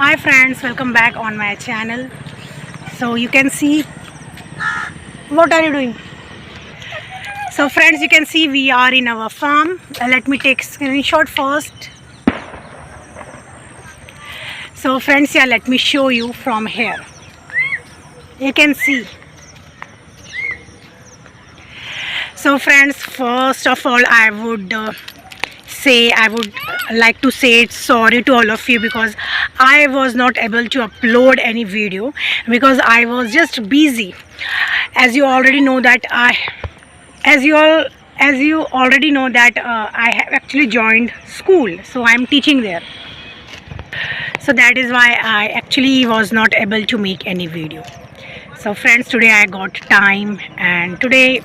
Hi friends, welcome back on my channel. So you can see, what are you doing? So friends, you can see we are in our farm. Let me take screenshot first. So friends, yeah, let me show you from here. You can see. So friends, first of all, I would like to say sorry to all of you because I was not able to upload any video because I was just busy. As you already know that as you all as you already know that I have actually joined school, so I am teaching there. So that is why I actually was not able to make any video. So friends, today I got time, and today,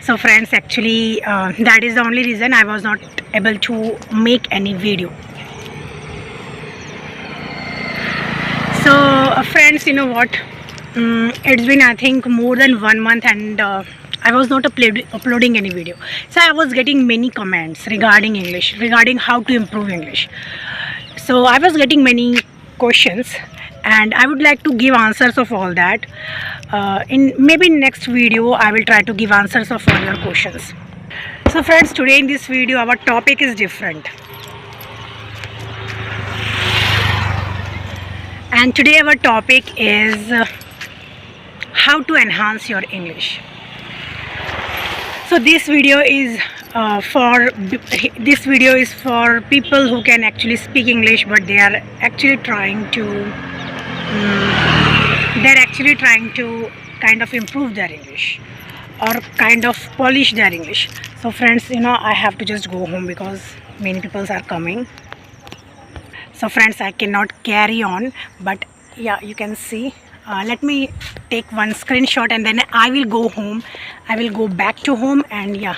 so friends, actually that is the only reason I was not able to make any video. So friends, you know what, it's been, I think, more than 1 month, and I was not uploading any video. So I was getting many comments regarding English, regarding how to improve English. So I was getting many questions, and I would like to give answers of all that. In maybe next video I will try to give answers of all your questions. So friends, today in this video our topic is different, and today our topic is how to enhance your English. So this video is for people who can actually speak English, but they are actually trying to kind of improve their English or kind of polish their English. So friends, I have to just go home because many people are coming. So friends, I cannot carry on, but yeah, you can see. Let me take one screenshot and then I will go home. I will go back to home, and yeah,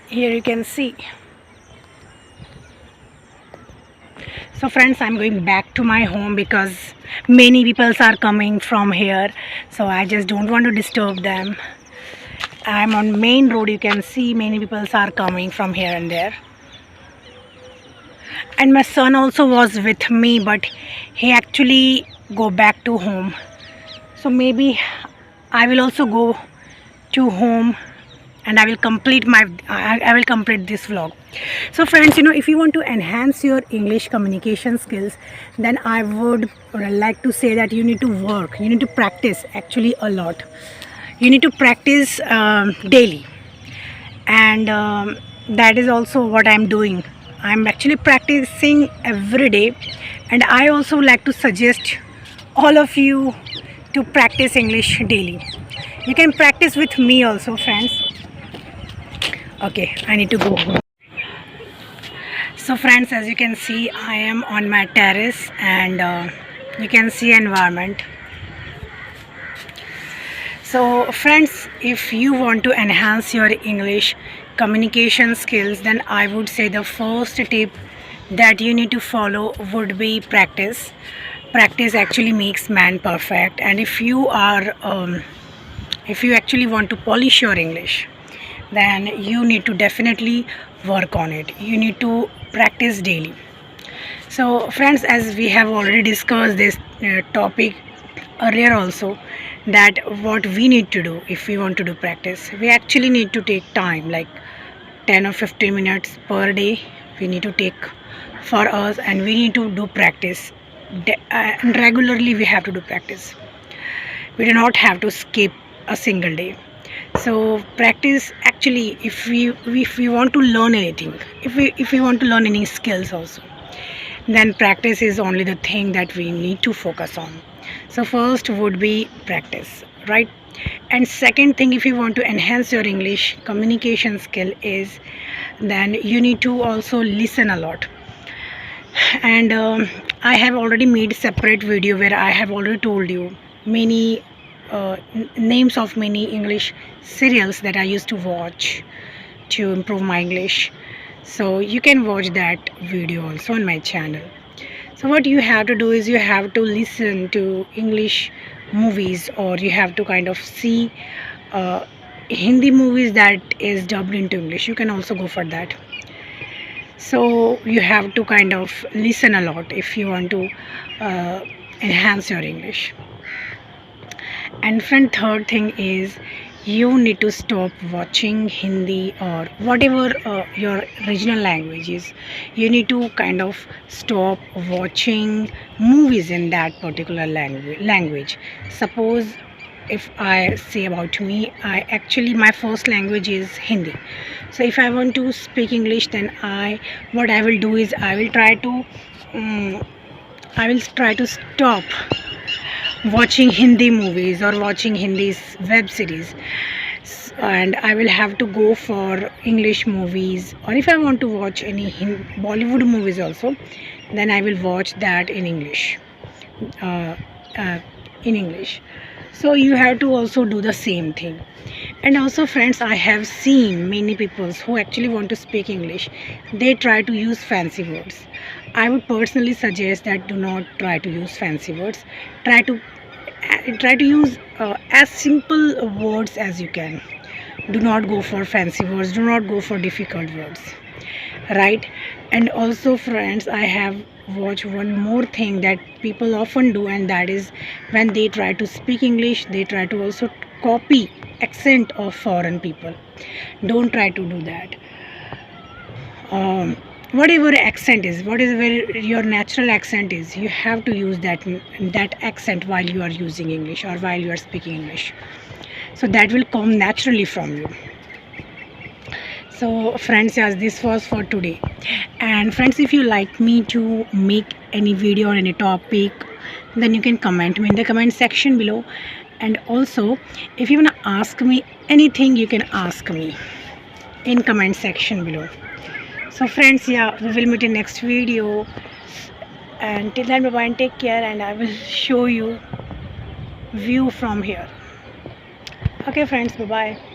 here you can see. So friends, I'm going back to my home because many people are coming from here, so I just don't want to disturb them. I'm on main road. You can see many people are coming from here and there. And my son also was with me, but he actually go back to home. So maybe I will also go to home, and I will complete this vlog. So friends, if you want to enhance your English communication skills, then I would like to say that you need to work, you need to practice actually a lot. You need to practice daily, and that is also what I'm doing. I'm actually practicing every day, and I also like to suggest all of you to practice English daily. You can practice with me also, friends. Okay, I need to go home. So friends, as you can see, I am on my terrace, and you can see environment. So friends, if you want to enhance your English communication skills, then I would say the first tip that you need to follow would be practice. Practice actually makes man perfect, and if you actually want to polish your English, then you need to definitely work on it. You need to practice daily. So friends, as we have already discussed this topic earlier also, that what we need to do if we want to do practice, we actually need to take time, like 10 or 15 minutes per day we need to take for us, and we need to do practice. And regularly we have to do practice. We do not have to skip a single day. So practice actually, if we want to learn anything, if we want to learn any skills also, then practice is only the thing that we need to focus on. So first would be practice, right? And second thing, if you want to enhance your English communication skill, is then you need to also listen a lot. And I have already made a separate video where I have already told you many names of many English serials that I used to watch to improve my English. So you can watch that video also on my channel. So what you have to do is you have to listen to English movies, or you have to kind of see Hindi movies that is dubbed into English. You can also go for that. So you have to kind of listen a lot if you want to uh, enhance your English. And friend, third thing is you need to stop watching Hindi or whatever your regional language is. You need to kind of stop watching movies in that particular language. Suppose if I say about me, I actually my first language is Hindi. So if I want to speak English, then what I will do is I will try to stop watching Hindi movies or watching Hindi web series, and I will have to go for English movies, or if I want to watch any Bollywood movies also, then I will watch that in English. Uh, uh, in English. So you have to also do the same thing. And also, friends, I have seen many people who actually want to speak English. They try to use fancy words. I would personally suggest that do not try to use fancy words. Try to use as simple words as you can. Do not go for fancy words. Do not go for difficult words. Right? And also, friends, I have watched one more thing that people often do, and that is when they try to speak English, they try to also copy accent of foreign people. Don't try to do that. Whatever accent is, whatever your natural accent is, you have to use that accent while you are using English or while you are speaking English. So that will come naturally from you. So friends, yes, this was for today. And friends, if you like me to make any video on any topic, then you can comment me in the comment section below. And also, if you want to ask me anything, you can ask me in comment section below. So friends, yeah, we will meet in next video. And till then, bye bye and take care. And I will show you view from here. Okay friends, bye bye.